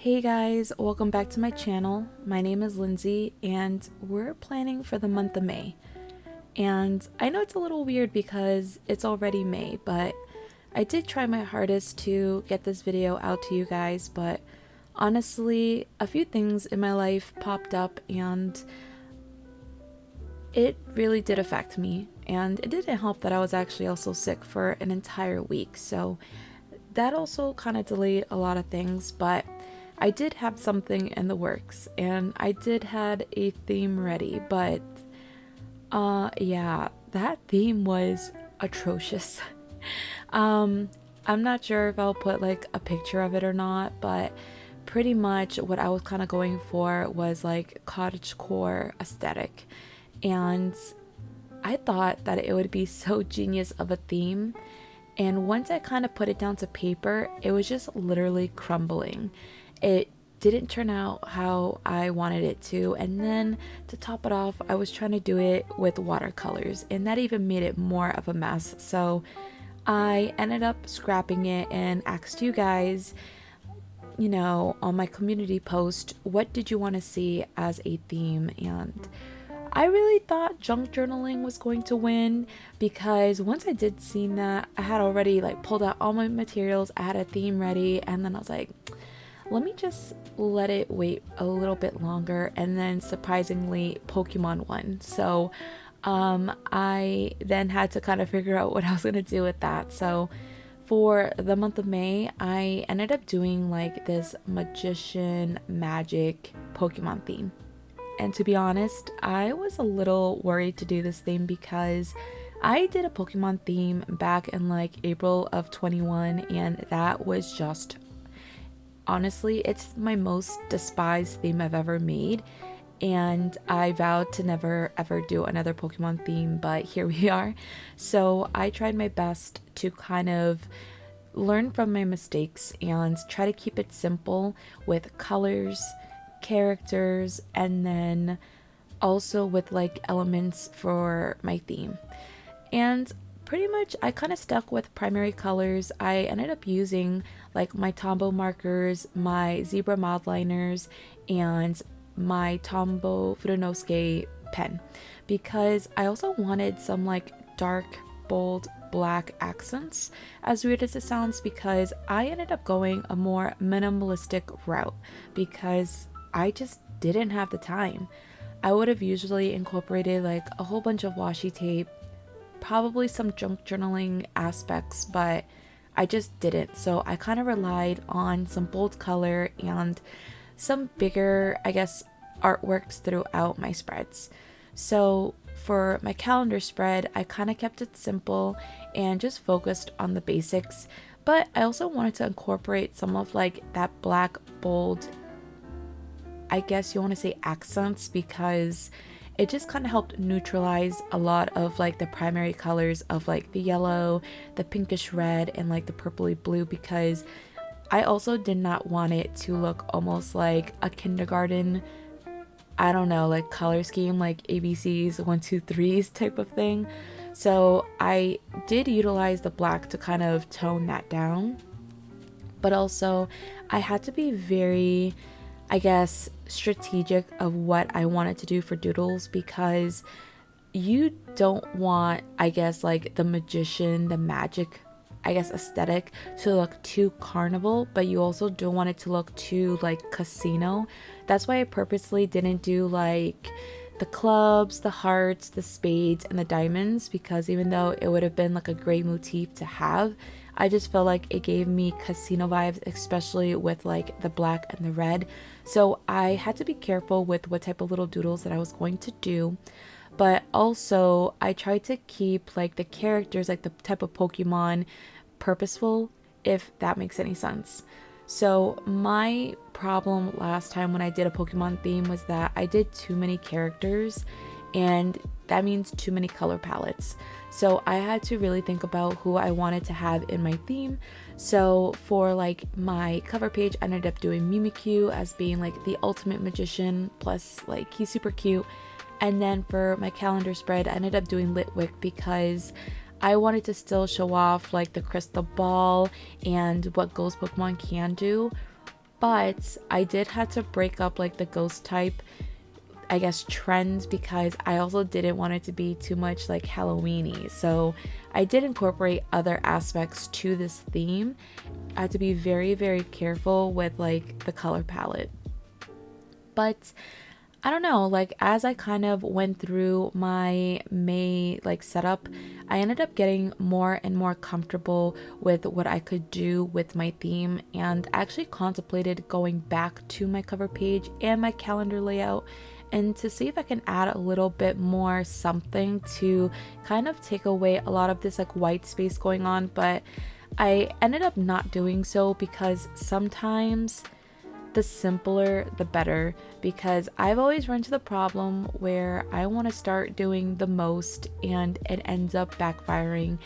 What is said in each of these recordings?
Hey guys, welcome back to my channel. My name is Lindsay and we're planning for the month of May. And I know it's a little weird because it's already May, but I did try my hardest to get this video out to you guys, but honestly, a few things in my life popped up and it really did affect me. And it didn't help that I was actually also sick for an entire week, so that also kind of delayed a lot of things, but I did have something in the works and I did had a theme ready, but yeah, that theme was atrocious. I'm not sure if I'll put like a picture of it or not, but pretty much what I was kind of going for was like cottagecore aesthetic, and I thought that it would be so genius of a theme. And once I kind of put it down to paper, it was just literally crumbling. It didn't turn out how I wanted it to. And then to top it off, I was trying to do it with watercolors, and that even made it more of a mess. So I ended up scrapping it and asked you guys, on my community post, what did you want to see as a theme? And I really thought junk journaling was going to win, because once I did see that, I had already like pulled out all my materials, I had a theme ready, and then I was like, let me just let it wait a little bit longer, and then surprisingly Pokemon won. So I then had to kind of figure out what I was going to do with that. So for the month of May, I ended up doing like this magician magic Pokemon theme. And to be honest, I was a little worried to do this theme because I did a Pokemon theme back in like April of 21, and that was just, honestly, it's my most despised theme I've ever made. And I vowed to never ever do another Pokemon theme, but here we are. So I tried my best to kind of learn from my mistakes and try to keep it simple with colors, characters, and then also with like elements for my theme. And pretty much I kind of stuck with primary colors. I ended up using like my Tombow markers, my Zibra mild liners, and my Tombow Fudenosuke pen, because I also wanted some like dark, bold black accents, as weird as it sounds, because I ended up going a more minimalistic route because I just didn't have the time. I would have usually incorporated like a whole bunch of washi tape, probably some junk journaling aspects, but I just didn't. So I kind of relied on some bold color and some bigger, I guess, artworks throughout my spreads. So for my calendar spread, I kind of kept it simple and just focused on the basics, but I also wanted to incorporate some of like that black, bold, I guess you want to say, accents, because it just kind of helped neutralize a lot of like the primary colors of like the yellow, the pinkish red, and like the purpley blue, because I also did not want it to look almost like a kindergarten, I don't know, like color scheme, like ABCs 1 2 3s type of thing. So I did utilize the black to kind of tone that down, but also I had to be very, I guess, strategic of what I wanted to do for doodles, because you don't want, I guess, like the magician, the magic, I guess, aesthetic to look too carnival, but you also don't want it to look too like casino. That's why I purposely didn't do like the clubs, the hearts, the spades, and the diamonds, because even though it would have been like a great motif to have, I just felt like it gave me casino vibes, especially with like the black and the red. So I had to be careful with what type of little doodles that I was going to do. But also I tried to keep like the characters, like the type of Pokemon, purposeful, if that makes any sense. So my problem last time when I did a Pokemon theme was that I did too many characters, and that means too many color palettes. So I had to really think about who I wanted to have in my theme. So for like my cover page, I ended up doing Mimikyu as being like the ultimate magician, plus like he's super cute. And then for my calendar spread, I ended up doing Litwick because I wanted to still show off like the crystal ball and what Ghost Pokemon can do, But I did have to break up like the ghost type, I guess, trends, because I also didn't want it to be too much like Halloween-y. So I did incorporate other aspects to this theme. I had to be very, very careful with like the color palette. But I don't know, like as I kind of went through my May like setup, I ended up getting more and more comfortable with what I could do with my theme, and actually contemplated going back to my cover page and my calendar layout and to see if I can add a little bit more something to kind of take away a lot of this like white space going on. But I ended up not doing so, because sometimes the simpler the better, because I've always run into the problem where I want to start doing the most and it ends up backfiring.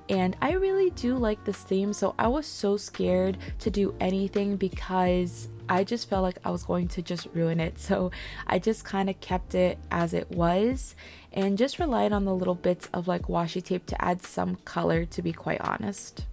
And I really do like this theme, so I was so scared to do anything because I just felt like I was going to just ruin it. So I just kind of kept it as it was and just relied on the little bits of like washi tape to add some color, to be quite honest.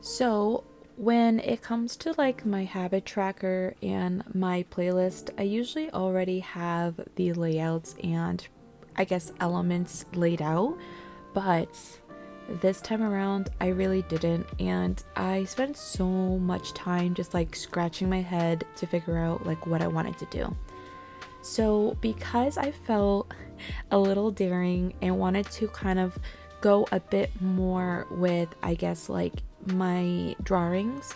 So when it comes to like my habit tracker and my playlist, I usually already have the layouts and I guess elements laid out, but this time around I really didn't, and I spent so much time just like scratching my head to figure out like what I wanted to do. So because I felt a little daring and wanted to kind of go a bit more with, I guess, like my drawings,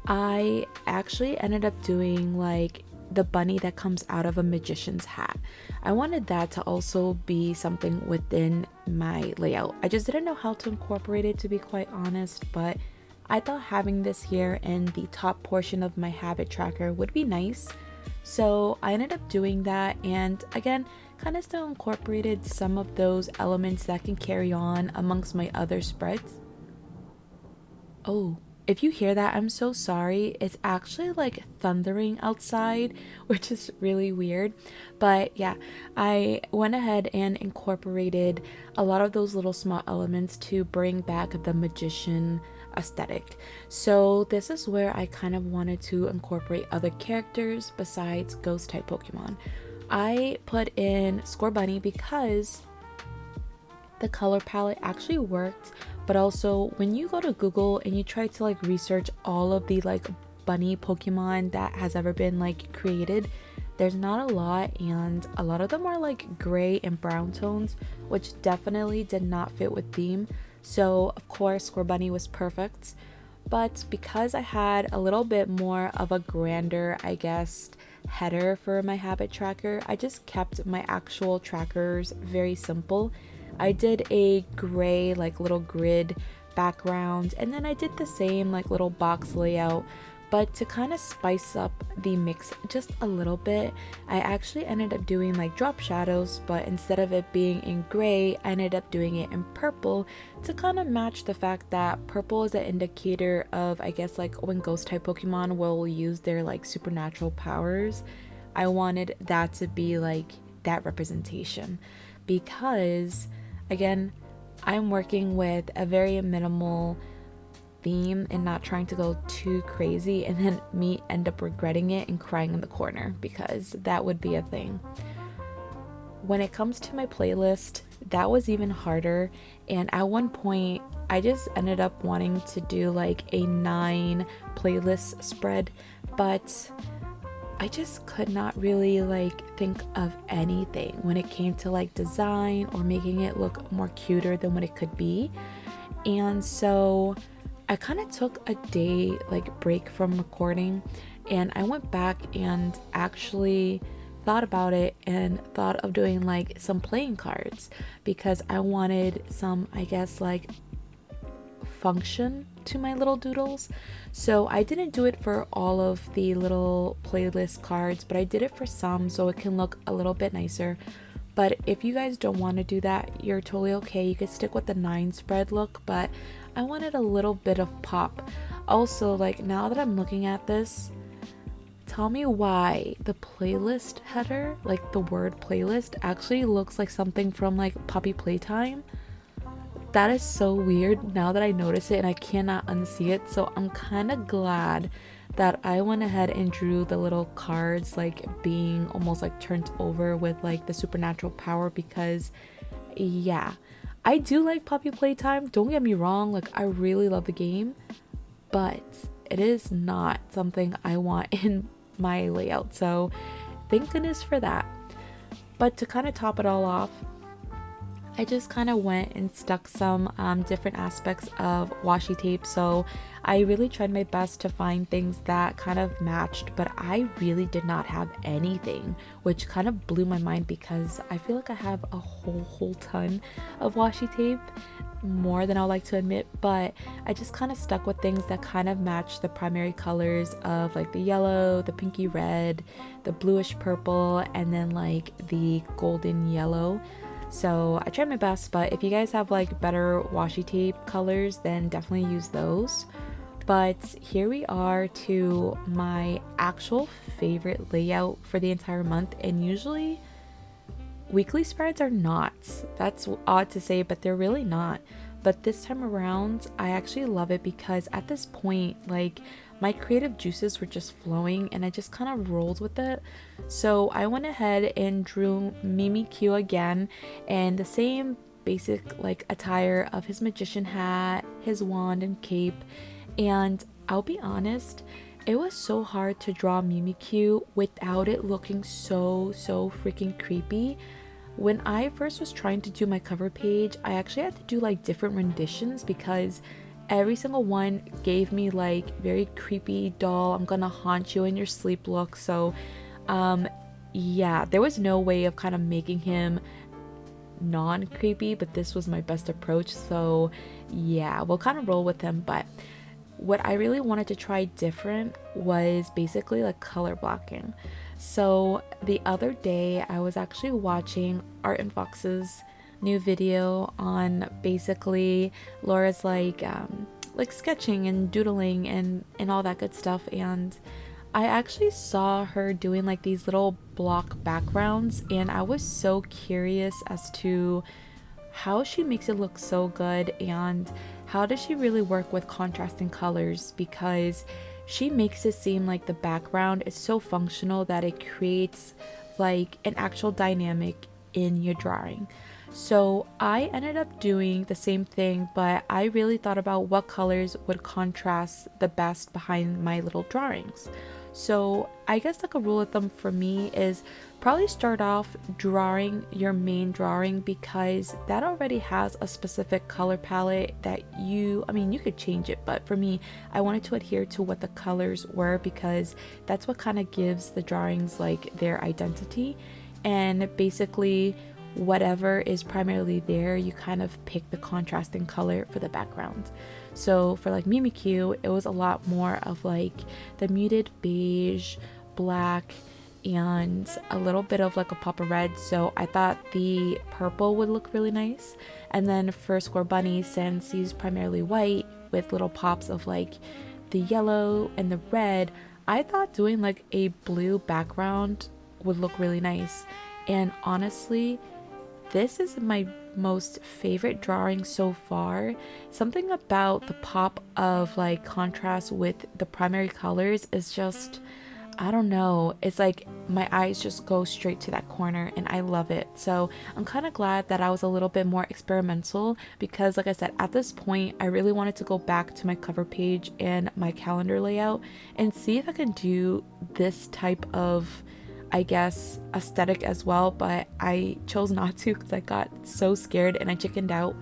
I actually ended up doing like the bunny that comes out of a magician's hat. I wanted that to also be something within my layout. I just didn't know how to incorporate it, to be quite honest, but I thought having this here in the top portion of my habit tracker would be nice. So I ended up doing that, and again, kind of still incorporated some of those elements that can carry on amongst my other spreads. Oh, if you hear that, I'm so sorry. It's actually like thundering outside, which is really weird. But yeah, I went ahead and incorporated a lot of those little small elements to bring back the magician aesthetic. So this is where I kind of wanted to incorporate other characters besides ghost type Pokemon. I put in Scorbunny because the color palette actually worked, but also when you go to Google and you try to like research all of the like bunny Pokemon that has ever been like created, there's not a lot, and a lot of them are like gray and brown tones, which definitely did not fit with theme. So of course Scorbunny was perfect, but because I had a little bit more of a grander, I guess, header for my habit tracker, I just kept my actual trackers very simple. I did a gray like little grid background, and then I did the same like little box layout, but to kind of spice up the mix just a little bit, I actually ended up doing like drop shadows, but instead of it being in gray, I ended up doing it in purple to kind of match the fact that purple is an indicator of, I guess, like when ghost type Pokemon will use their like supernatural powers. I wanted that to be like that representation, because again, I'm working with a very minimal theme and not trying to go too crazy and then me end up regretting it and crying in the corner, because that would be a thing. When it comes to my playlist, that was even harder, and at one point I just ended up wanting to do like a 9 playlist spread, but I just could not really like think of anything when it came to like design or making it look more cuter than what it could be. And so I kind of took a day like break from recording, and I went back and actually thought about it and thought of doing like some playing cards, because I wanted some, I guess, like function to my little doodles. So I didn't do it for all of the little playlist cards, but I did it for some so it can look a little bit nicer. But if you guys don't want to do that, you're totally okay. You could stick with the 9 spread look, but I wanted a little bit of pop. Also, like, now that I'm looking at this, tell me why the playlist header, like the word playlist, actually looks like something from like Poppy Playtime. That is so weird now that I notice it, and I cannot unsee it. So I'm kind of glad that I went ahead and drew the little cards like being almost like turned over with like the supernatural power, because yeah, I do like Poppy Playtime, don't get me wrong, like I really love the game, but it is not something I want in my layout, so thank goodness for that. But to kind of top it all off, I just kind of went and stuck some different aspects of washi tape. So I really tried my best to find things that kind of matched, but I really did not have anything, which kind of blew my mind because I feel like I have a whole ton of washi tape, more than I'd like to admit, but I just kind of stuck with things that kind of match the primary colors of like the yellow, the pinky red, the bluish purple, and then like the golden yellow. So I tried my best, but if you guys have like better washi tape colors, then definitely use those. But here we are to my actual favorite layout for the entire month, and usually weekly spreads are not. That's odd to say, but they're really not. But this time around, I actually love it because at this point, like, my creative juices were just flowing and I just kind of rolled with it. So I went ahead and drew Mimikyu again, and the same basic like attire of his magician hat, his wand and cape. And I'll be honest, it was so hard to draw Mimikyu without it looking so freaking creepy. When I first was trying to do my cover page, I actually had to do like different renditions because every single one gave me like very creepy doll, I'm gonna haunt you in your sleep look. So yeah, there was no way of kind of making him non-creepy, but this was my best approach. So yeah, we'll kind of roll with him. But what I really wanted to try different was basically like color blocking. So the other day I was actually watching Art and Fox's new video on basically Laura's like sketching and doodling and all that good stuff, and I actually saw her doing like these little block backgrounds, and I was so curious as to how she makes it look so good and how does she really work with contrasting colors, because she makes it seem like the background is so functional that it creates like an actual dynamic in your drawing. So I ended up doing the same thing, but I really thought about what colors would contrast the best behind my little drawings. So I guess like a rule of thumb for me is probably start off drawing your main drawing, because that already has a specific color palette that you could change it, but for me, I wanted to adhere to what the colors were because that's what kind of gives the drawings like their identity. And basically whatever is primarily there, you kind of pick the contrasting color for the background. So for like Mimikyu, it was a lot more of like the muted beige, black, and a little bit of like a pop of red. So I thought the purple would look really nice. And then for Score Bunny, since he's primarily white with little pops of like the yellow and the red, I thought doing like a blue background would look really nice. And honestly, this is my most favorite drawing so far. Something about the pop of like contrast with the primary colors is just, I don't know, it's like my eyes just go straight to that corner and I love it. So I'm kind of glad that I was a little bit more experimental, because like I said, at this point I really wanted to go back to my cover page and my calendar layout and see if I can do this type of, I guess, aesthetic as well, but I chose not to because I got so scared and I chickened out.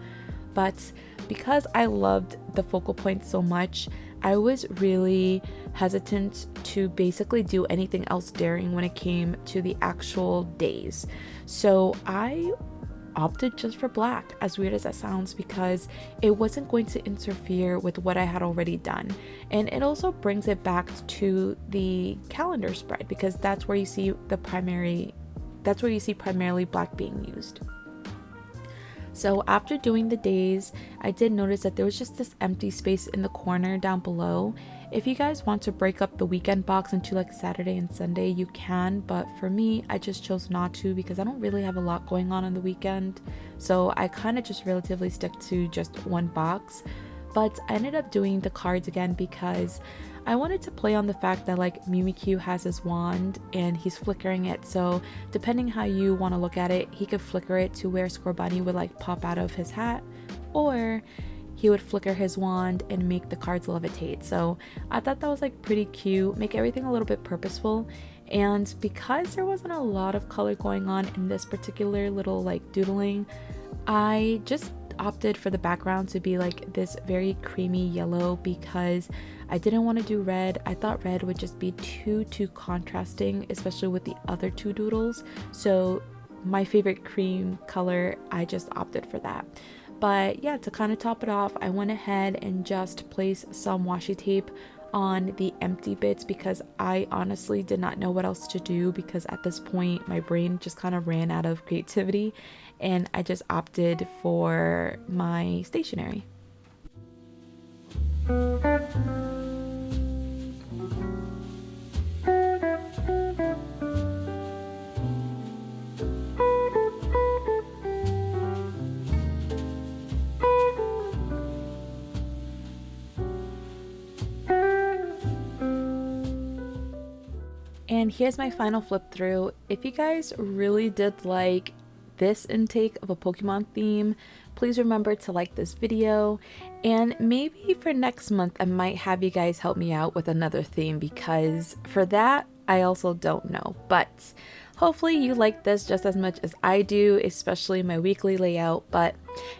But because I loved the focal point so much, I was really hesitant to basically do anything else daring when it came to the actual days. So I opted just for black, as weird as that sounds, because it wasn't going to interfere with what I had already done. And it also brings it back to the calendar spread, because that's where you see the primary that's where you see primarily black being used. So after doing the days, I did notice that there was just this empty space in the corner down below. If you guys want to break up the weekend box into like Saturday and Sunday, you can, but for me, I just chose not to because I don't really have a lot going on the weekend. So I kind of just relatively stick to just one box. But I ended up doing the cards again because I wanted to play on the fact that like Mimikyu has his wand and he's flickering it, so depending how you want to look at it, he could flicker it to where Scorbunny would like pop out of his hat, or he would flicker his wand and make the cards levitate. So I thought that was like pretty cute, make everything a little bit purposeful. And because there wasn't a lot of color going on in this particular little like doodling, I just opted for the background to be like this very creamy yellow because I didn't want to do red. I thought red would just be too contrasting, especially with the other two doodles. So my favorite cream color, I just opted for that. But yeah, to kind of top it off, I went ahead and just placed some washi tape on the empty bits because I honestly did not know what else to do, because at this point my brain just kind of ran out of creativity and I just opted for my stationery. And here's my final flip through. If you guys really did like this intake of a Pokemon theme, please remember to like this video, and maybe for next month I might have you guys help me out with another theme, because for that I also don't know. But hopefully you like this just as much as I do, especially my weekly layout. But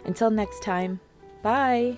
until next time, bye!